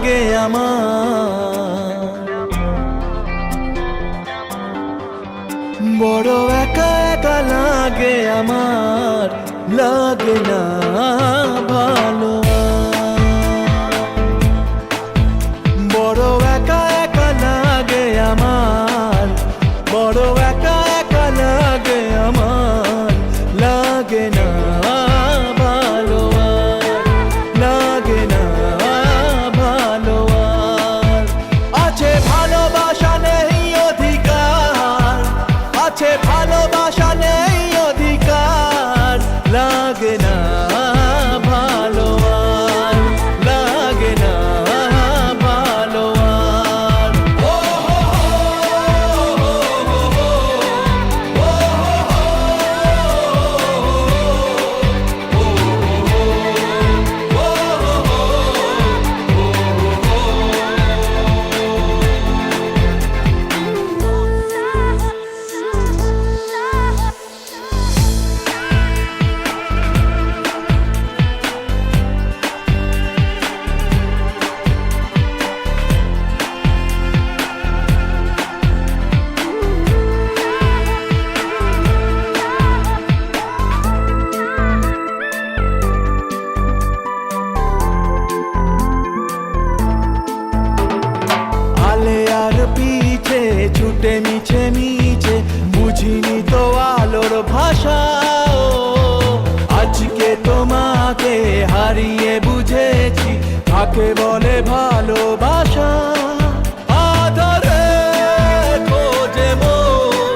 লাগে আমার, বড় একা একা লাগে আমার, লাগে না ভালো। বড় একা একা লাগে আমার, বড় একা একা লাগে আমার, লাগে না ভালো আর, লাগে না ভালো আর। আছে ভালোবাসা নেই অধিকার, আছে ভালোবাসা নেই অধিকার, লাগে না ভালো আর, লাগে না ভালো আর। ও হো হো হো হো হো, ও হো হো হো, আলে আর পিছে ছুটে মিছে মিছে, বুঝিনি তো আলোর ভাষা। ও আজকে তোমাকে হারিয়ে বুঝেছি, কাকে বলে ভালোবাসা। আদরে খোঁজে মন,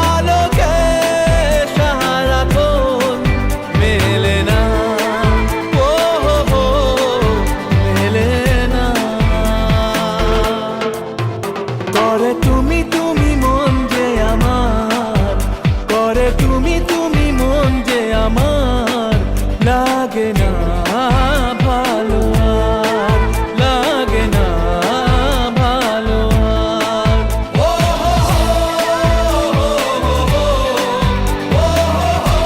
আলোকে সারাক্ষণ মেলে না, ও হো হো, মেলে না। করে তুমি তুমি মন যে আমার, করে তুমি তুমি মন যে আমার, লাগে না ভালো আর, লাগে না ভালো আর। ও হো হো হো হো, ও হো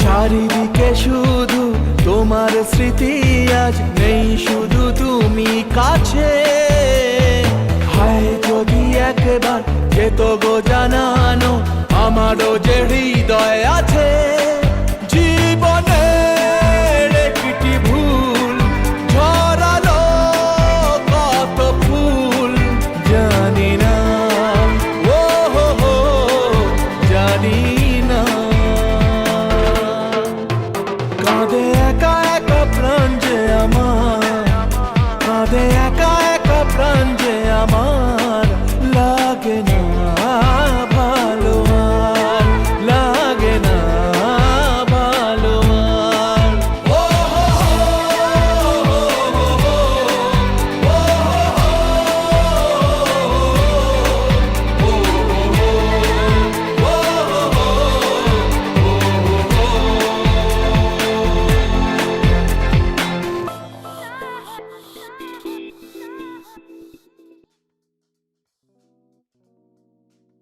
চারিদিকে শুধু তোমার স্মৃতি, আজ নেই শুধু তুমি কাছে। হায় যদি একবার যেত গো জানানো, আমারও যে হৃদয় আছে জীবনে